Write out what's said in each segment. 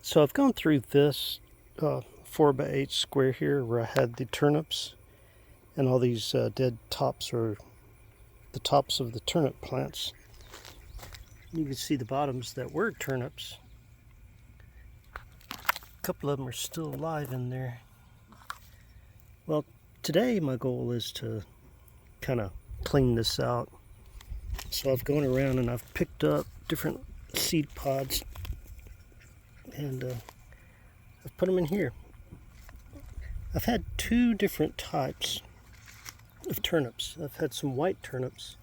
So I've gone through this 4x8 square here where I had the turnips and all these dead tops, or the tops of the turnip plants. You can see the bottoms that were turnips. A couple of them are still alive in there. Well, today my goal is to kind of clean this out. So I've gone around and I've picked up different seed pods and I've put them in here. I've had two different types of turnips. I've had some white turnips,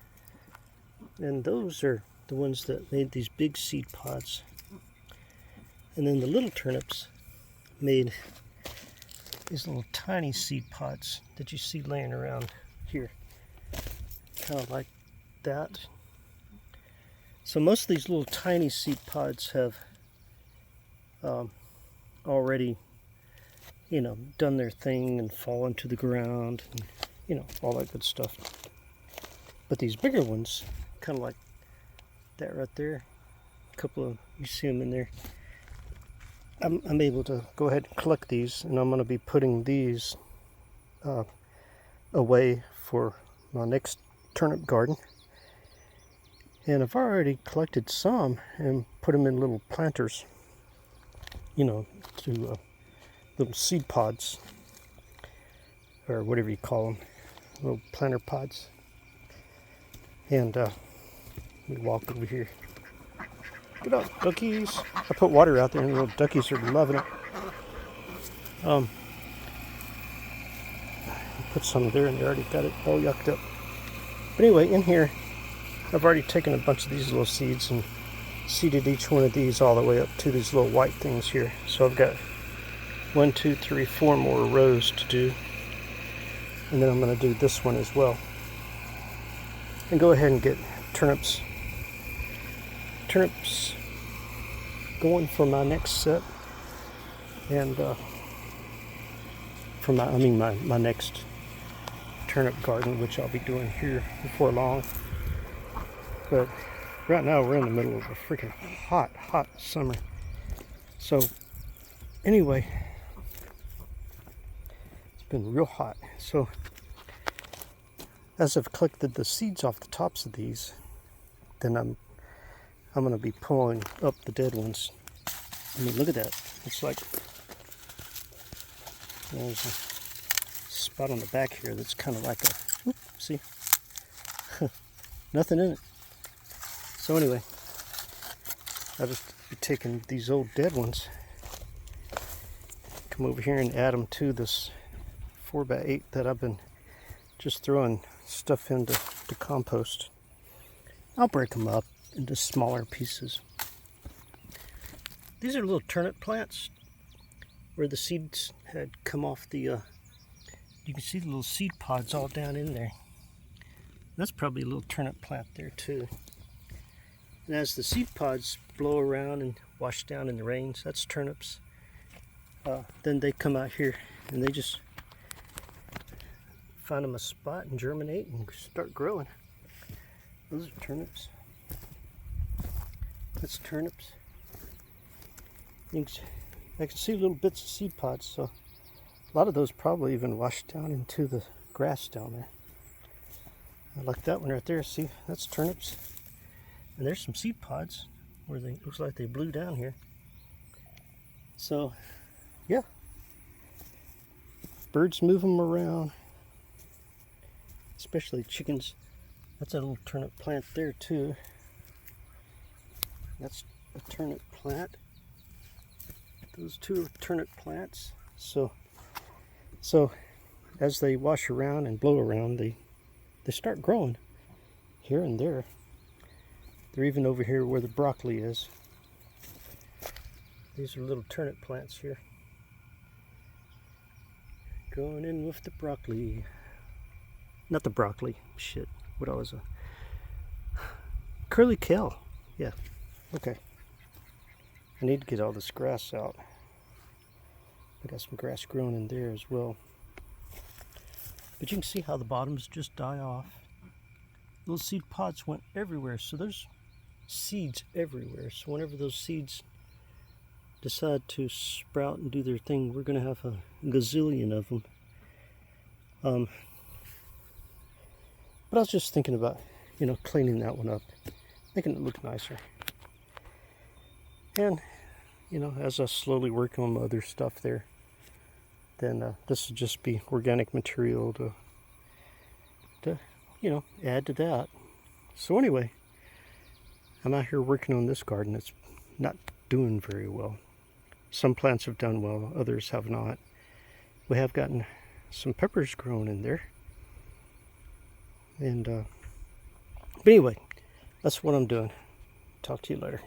and those are the ones that made these big seed pods. And then the little turnips made these little tiny seed pods that you see laying around here, kind of like that. So most of these little tiny seed pods have already, done their thing and fallen to the ground, and, all that good stuff. But these bigger ones, kind of like that right there, a couple of, you see them in there. I'm able to go ahead and collect these, and I'm going to be putting these away for my next turnip garden. And I've already collected some and put them in little planters, to little seed pods, or whatever you call them, little planter pods. And let me walk over here. Get up, duckies. I put water out there and the little duckies are loving it. Put some there and they already got it all yucked up. But anyway, in here, I've already taken a bunch of these little seeds and seeded each one of these all the way up to these little white things here. So I've got 1, 2, 3, 4 more rows to do. And then I'm going to do this one as well. And go ahead and get turnips going for my next set. And for my next turnip garden, which I'll be doing here before long. But right now we're in the middle of a freaking hot summer. So anyway, it's been real hot. So as I've collected the seeds off the tops of these, then I'm going to be pulling up the dead ones. I mean, look at that. It's like there's a spot on the back here that's kind of like a, see, nothing in it. So anyway, I'll just be taking these old dead ones, come over here and add them to this 4x8 that I've been just throwing stuff into compost. I'll break them up into smaller pieces. These are little turnip plants where the seeds had come off the, you can see the little seed pods all down in there. That's probably a little turnip plant there too. And as the seed pods blow around and wash down in the rains, that's turnips. Then they come out here and they just find them a spot and germinate and start growing. Those are turnips. That's turnips. I can see little bits of seed pods, so a lot of those probably even washed down into the grass down there. Like that one right there, see, that's turnips. And there's some seed pods where they looks like they blew down here. So, yeah. Birds move them around, especially chickens. That's a little turnip plant there too. That's a turnip plant. Those two are turnip plants. So as they wash around and blow around, they start growing here and there. They're even over here where the broccoli is. These are little turnip plants here. Going in with the broccoli. Not the broccoli, shit. What was a curly kale. Yeah, okay. I need to get all this grass out. I got some grass growing in there as well. But you can see how the bottoms just die off. Little seed pods went everywhere, so there's seeds everywhere. So whenever those seeds decide to sprout and do their thing, we're going to have a gazillion of them. But I was just thinking about, cleaning that one up, making it look nicer. And, as I slowly work on my other stuff there, then this will just be organic material to add to that. So anyway, I'm out here working on this garden. It's not doing very well. Some plants have done well, others have not. We have gotten some peppers grown in there. And, but anyway, that's what I'm doing. Talk to you later.